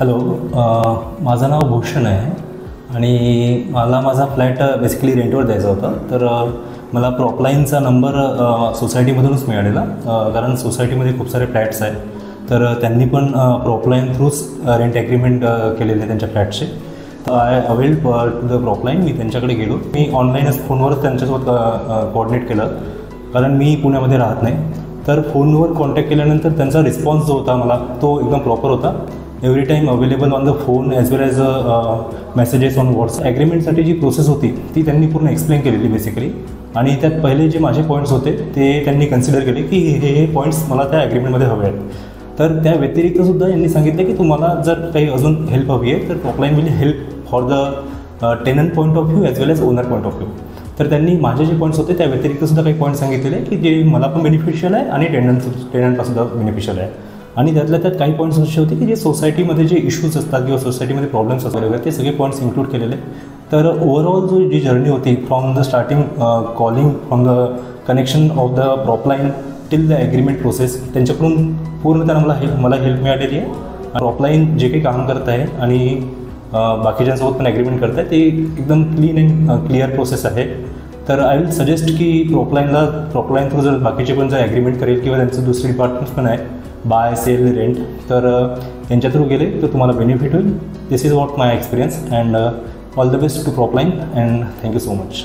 Hello, माझं नाव भूषण आहे आणि मला माझा फ्लॅट बेसिकली रेंटवर द्यायचा होता. तर मला प्रॉपलाईनचा नंबर सोसायटीमधूनच मिळालेला, कारण सोसायटीमध्ये खूप सारे फ्लॅट्स आहेत. तर त्यांनी पण प्रॉपलाईन थ्रूच रेंट ॲग्रीमेंट केलेले त्यांच्या फ्लॅटचे. तर आय अवेल टू द प्रॉपलाईन. मी त्यांच्याकडे गेलो. मी ऑनलाईनच फोनवरच त्यांच्यासोबत कोऑर्डिनेट केलं, कारण मी पुण्यामध्ये राहत नाही. तर फोनवर कॉन्टॅक्ट केल्यानंतर त्यांचा रिस्पॉन्स जो होता मला तो एकदम प्रॉपर होता. Every time available on the phone as well as messages on WhatsApp. ॲग्रीमेंटसाठी जी प्रोसेस होती ती त्यांनी पूर्ण एक्सप्लेन केलेली बेसिकली. आणि त्यात पहिले जे माझे पॉईंट्स होते ते त्यांनी कन्सिडर केले की हे पॉईंट्स मला त्या ॲग्रीमेंटमध्ये हवे आहेत. तर त्या व्यतिरिक्तसुद्धा यांनी सांगितलं की तुम्हाला जर काही अजून हेल्प हवी आहे तर Propline will help for the tenant point of view as well as owner point of view. तर त्यांनी माझे जे पॉईंट्स होते त्या व्यतिरिक्तसुद्धा काही पॉईंट्स सांगितलेले की जे मला पण बेनिफिशियल आहे आणि टेनंटलासुद्धा बेनिफिशियल आहे. आणि त्यातल्या त्यात काही पॉईंट्स असे होते की जे सोसायटीमध्ये जे इश्यूज असतात किंवा सोसायटीमध्ये प्रॉब्लेम्स असतात वगैरे ते सगळे पॉईंट्स इन्क्लूड केलेले. तर ओव्हरऑल जी जर्नी होती from the starting calling from the connection of the Propline till the agreement process, त्यांच्याकडून पूर्ण त्यांना मला हेल्प मिळालेली आहे. प्रॉपलाईन जे काही काम करत आहे आणि बाकीच्यांसोबत पण ॲग्रीमेंट करत आहे ते एकदम क्लीन अँड क्लिअर प्रोसेस आहे. तर आय विल सजेस्ट की प्रॉपलाईन थ्रू जर बाकीचे पण जर ॲग्रीमेंट करेल किंवा त्यांचं दुसरी डिपार्टमेंट्स पण आहे बाय सेल रेंट, तर त्यांच्या थ्रू गेले तर तुम्हाला बेनिफिट होईल. This is what my experience and all the best to Propline and thank you so much.